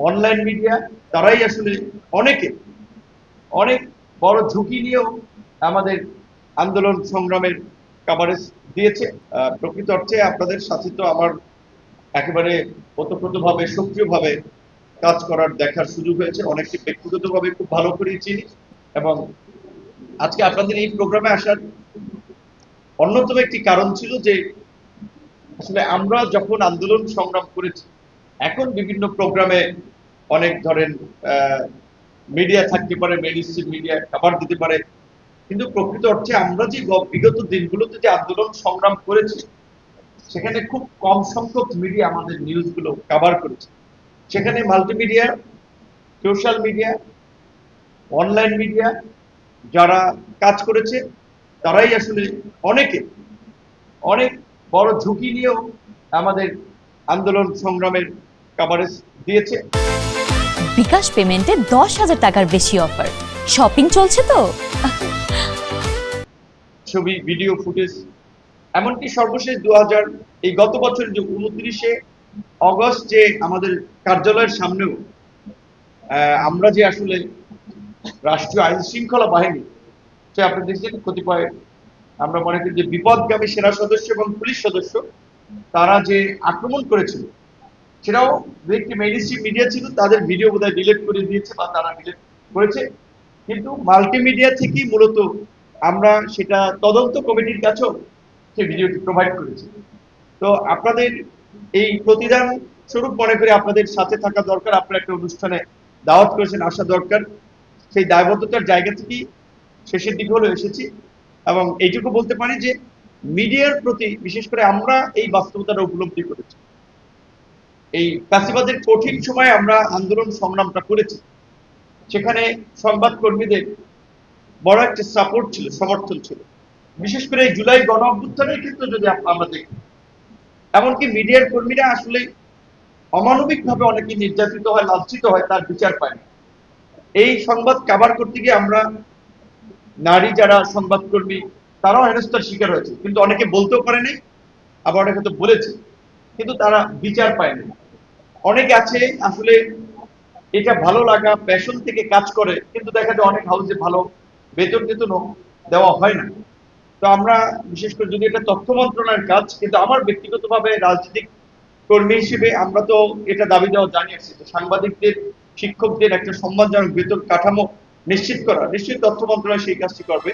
Online media তারাই আসলে অনেকে অনেক বড় ঝুঁকি নিয়েও আমাদের আন্দোলন সংগ্রামের কভারেজ দিয়েছে। প্রকৃত অর্থে আপনাদের সাথে তো আমার একেবারে ওতপ্রোতভাবে সক্রিয়ভাবে কাজ করার দেখার সুযোগ হয়েছে, অনেককে ব্যক্তিগতভাবে খুব ভালো করে চিনি। এবং আজকে আপনাদের এই প্রোগ্রামে আসার অন্যতম একটি কারণ ছিল যে আসলে আমরা যখন আন্দোলন সংগ্রাম করেছি, এখন বিভিন্ন প্রোগ্রামে অনেক ধরেন মিডিয়া থাকতে পারে, মেইনস্ট্রিম মিডিয়া কভার দিতে পারে, কিন্তু প্রকৃত অর্থে আমরা যে বিগত দিনগুলোতে যে আন্দোলন সংগ্রাম করেছি সেখানে খুব কম সংখ্যক মিডিয়া আমাদের নিউজগুলো কভার করেছে। সেখানে multimedia, social media, online media যারা কাজ করেছে তারাই আসলে অনেকে অনেক বড় ঝুঁকি নিয়েও আমাদের আন্দোলন সংগ্রামের কভারেজ দিয়েছে। বিকাশ পেমেন্টে 10,000 টাকার বেশি অফার, শপিং চলছে তো। ছবি, ভিডিও ফুটেজ, এমনকি সর্বশেষ এই গত বছর যে 29শে অগস্ট যে আমাদের কার্যালয়ের সামনেও আমরা যে আসলে রাষ্ট্রীয় আইন শৃঙ্খলা বাহিনী, সে আপনি দেখছেন কতিপয় আমরা মনে করি যে বিপদগামী সেনা সদস্য এবং পুলিশ সদস্য তারা যে আক্রমণ করেছিল, সেটাও দু একটি মেইনস্ট্রিম মিডিয়া ছিল, তাদের ভিডিও বোধহয় ডিলিট করে দিয়েছে বা তারা ডিলিট করেছে, কিন্তু মাল্টিমিডিয়া থেকেই মূলত আমরা সেটা তদন্ত কমিটির কাছেও সেই ভিডিওটি প্রোভাইড করেছি। তো আপনাদের এই প্রতিদান স্বরূপ মনে করি আপনাদের সাথে থাকা দরকার, আপনারা একটা অনুষ্ঠানে দাওয়াত করেছেন, আসা দরকার। সেই দায়বদ্ধতার জায়গা থেকেই শেষের দিকে হলো এসেছি। এবং এইটুকু বলতে পারি যে মিডিয়ার প্রতি বিশেষ করে আমরা এই বাস্তবতাটা উপলব্ধি করেছি। এই ফ্যাসিবাদের কঠিন সময়ে আমরা আন্দোলন সংগ্রামটা করেছি, সেখানে সংবাদ কর্মীদের বড় একটা সাপোর্ট ছিল, সমর্থন ছিল। বিশেষ করে এই জুলাই গণ অভ্যুত্থানের ক্ষেত্রে যদি আমরা দেখি, এমনকি মিডিয়ার কর্মীরা আসলে অমানবিক ভাবে অনেকে নির্যাতিত হয়, লাঞ্ছিত হয়, তার বিচার পায় না। এই সংবাদ কাভার করতে গিয়ে আমরা নারী যারা সংবাদকর্মী তারাও হেনস্থার শিকার হয়েছে, কিন্তু অনেকে বলতেও পারেনি, আবার অনেকে তো বলেছে, কিন্তু তারা বিচার পায়নি। অনেকে আছে আসলে এটা ভালো লাগা প্যাশন থেকে কাজ করে, কিন্তু দেখা যায় অনেক হাউসে ভালো বেতন টেতনও দেওয়া হয় না। তো আমরা বিশেষ করে যদি এটা তথ্য মন্ত্রণালয়ের কাজ, কিন্তু আমার ব্যক্তিগতভাবে রাজনৈতিক কর্মী হিসেবে আমরা তো এটা দাবি দেওয়া জানিয়ে আসছি যে সাংবাদিকদের, শিক্ষকদের একটা সম্মানজনক বেতন কাঠামো নিশ্চিত করা, নিশ্চয়ই তথ্য মন্ত্রণালয় সেই কাজটি করবে।